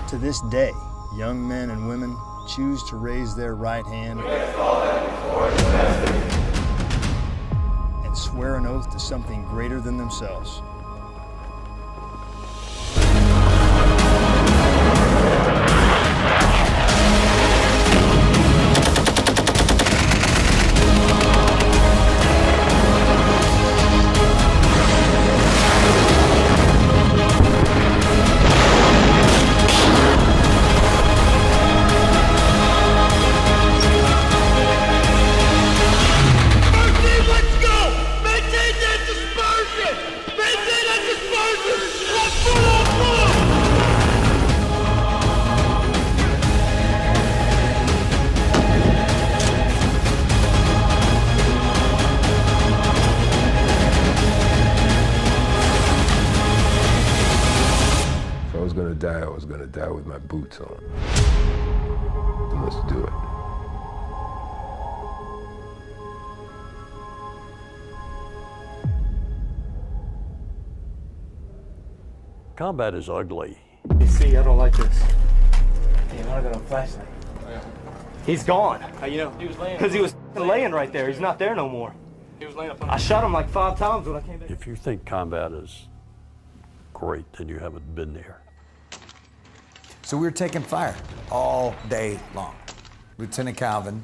To this day, young men and women choose to raise their right hand and swear an oath to something greater than themselves. I was gonna die with my boots on. Let's do it. Combat is ugly. You see, I don't like this. Hey, I got a flashlight. He's gone. How you know? He was laying. Because he was laying right there. He's not there no more. He was laying up on. I shot him like 5 times when I came back. If you think combat is great, then you haven't been there. So we were taking fire all day long. Lieutenant Calvin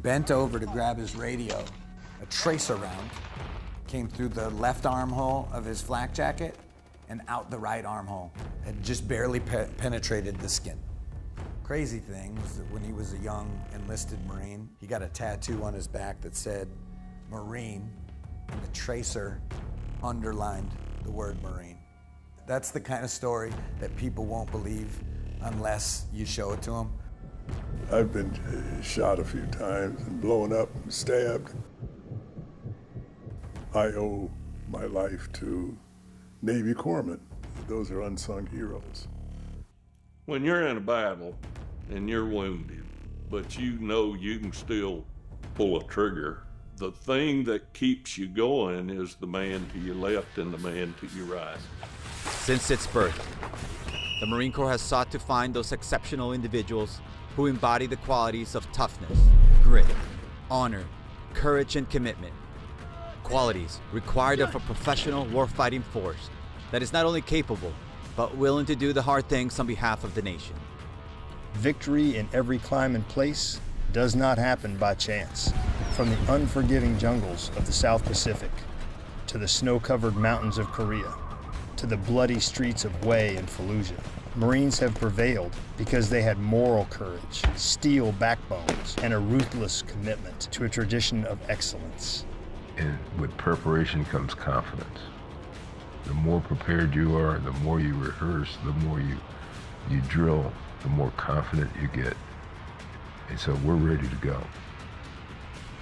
bent over to grab his radio. A tracer round came through the left armhole of his flak jacket and out the right armhole. It just barely penetrated the skin. Crazy thing was that when he was a young enlisted Marine, he got a tattoo on his back that said Marine, and the tracer underlined the word Marine. That's the kind of story that people won't believe unless you show it to them. I've been shot a few times and blown up and stabbed. I owe my life to Navy corpsmen. Those are unsung heroes. When you're in a battle and you're wounded, but you know you can still pull a trigger, the thing that keeps you going is the man to your left and the man to your right. Since its birth, the Marine Corps has sought to find those exceptional individuals who embody the qualities of toughness, grit, honor, courage, and commitment. Qualities required of a professional warfighting force that is not only capable, but willing to do the hard things on behalf of the nation. Victory in every climb and place does not happen by chance. From the unforgiving jungles of the South Pacific, to the snow-covered mountains of Korea, to the bloody streets of Hue and Fallujah, Marines have prevailed because they had moral courage, steel backbones, and a ruthless commitment to a tradition of excellence. And with preparation comes confidence. The more prepared you are, the more you rehearse, the more you drill, the more confident you get. And so we're ready to go.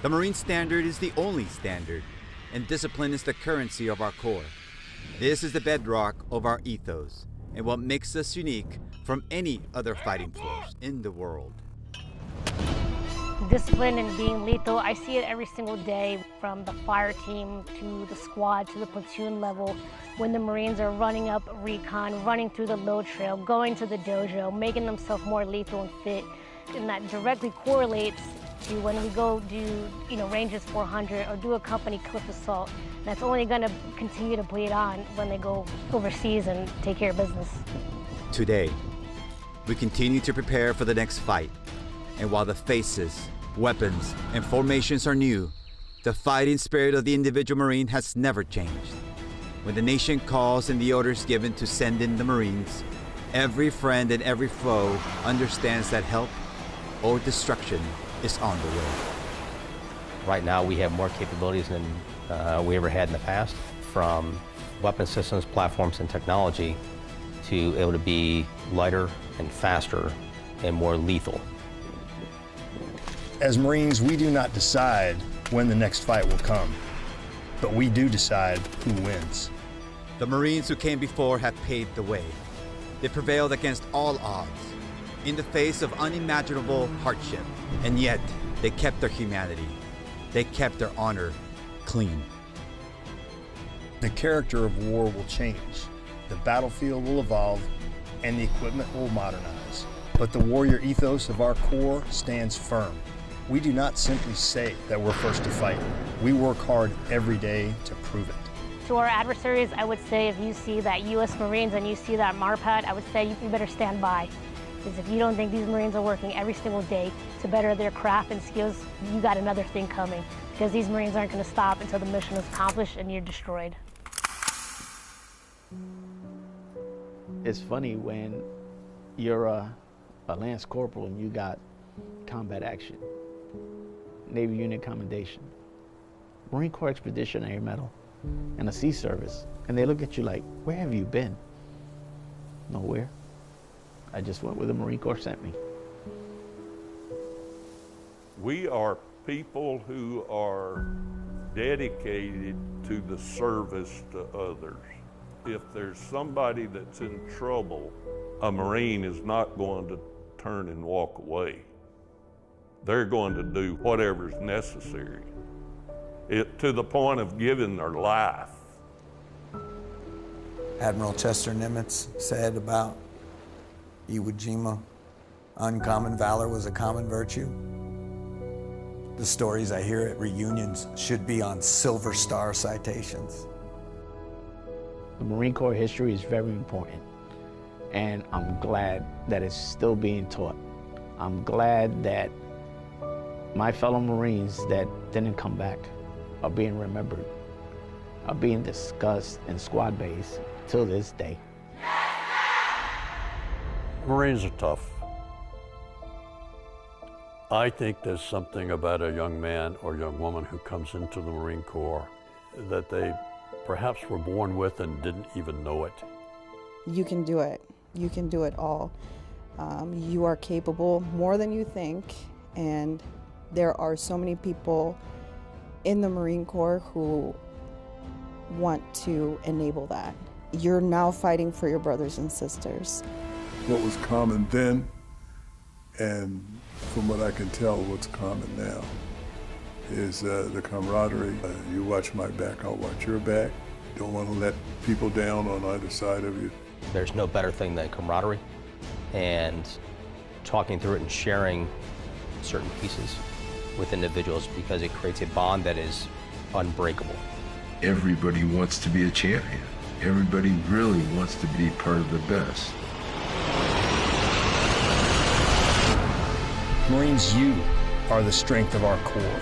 The Marine Standard is the only standard, and discipline is the currency of our Corps. This is the bedrock of our ethos, and what makes us unique from any other fighting force in the world. Discipline and being lethal, I see it every single day, from the fire team to the squad to the platoon level, when the Marines are running up recon, running through the load trail, going to the dojo, making themselves more lethal and fit. And that directly correlates to when we go do, ranges 400 or do a company cliff assault. That's only going to continue to bleed on when they go overseas and take care of business. Today, we continue to prepare for the next fight. And while the faces, weapons, and formations are new, the fighting spirit of the individual Marine has never changed. When the nation calls and the orders given to send in the Marines, every friend and every foe understands that help or destruction is on the way. Right now we have more capabilities than we ever had in the past, from weapon systems, platforms, and technology to able to be lighter and faster and more lethal. As Marines, we do not decide when the next fight will come, but we do decide who wins. The Marines who came before have paved the way. They prevailed against all odds, in the face of unimaginable hardship, and yet they kept their humanity. They kept their honor clean. The character of war will change, the battlefield will evolve, and the equipment will modernize. But the warrior ethos of our Corps stands firm. We do not simply say that we're first to fight. We work hard every day to prove it. To our adversaries, I would say if you see that U.S. Marines and you see that MARPAD, I would say you better stand by. Because if you don't think these Marines are working every single day to better their craft and skills, you got another thing coming. Because these Marines aren't going to stop until the mission is accomplished and you're destroyed. It's funny when you're a Lance Corporal and you got combat action, Navy Unit Commendation, Marine Corps Expeditionary Medal, and a Sea Service, and they look at you like, where have you been? Nowhere. I just went where the Marine Corps sent me. We are people who are dedicated to the service to others. If there's somebody that's in trouble, a Marine is not going to turn and walk away. They're going to do whatever's necessary, to the point of giving their life. Admiral Chester Nimitz said about Iwo Jima, uncommon valor was a common virtue. The stories I hear at reunions should be on Silver Star citations. The Marine Corps history is very important, and I'm glad that it's still being taught. I'm glad that my fellow Marines that didn't come back are being remembered, are being discussed in squad bays till this day. Marines are tough. I think there's something about a young man or young woman who comes into the Marine Corps that they perhaps were born with and didn't even know it. You can do it. You can do it all. You are capable more than you think, and there are so many people in the Marine Corps who want to enable that. You're now fighting for your brothers and sisters. What was common then, and from what I can tell, what's common now, is the camaraderie. You watch my back, I'll watch your back. You don't want to let people down on either side of you. There's no better thing than camaraderie and talking through it and sharing certain pieces with individuals, because it creates a bond that is unbreakable. Everybody wants to be a champion. Everybody really wants to be part of the best. Marines, you are the strength of our Corps,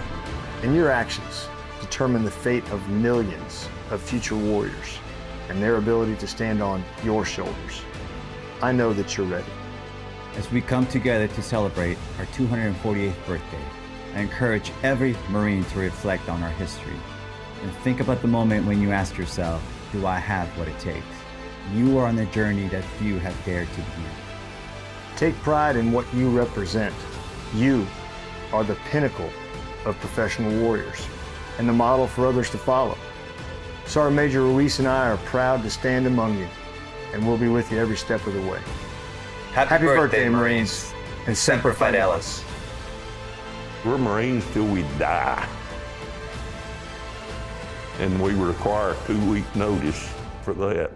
and your actions determine the fate of millions of future warriors and their ability to stand on your shoulders. I know that you're ready. As we come together to celebrate our 248th birthday, I encourage every Marine to reflect on our history and think about the moment when you ask yourself, do I have what it takes? You are on the journey that few have dared to begin. Take pride in what you represent. You are the pinnacle of professional warriors and the model for others to follow. Sergeant Major Ruiz and I are proud to stand among you, and we'll be with you every step of the way. Happy birthday, Marines, and Semper Fidelis. We're Marines till we die. And we require a 2-week notice for that.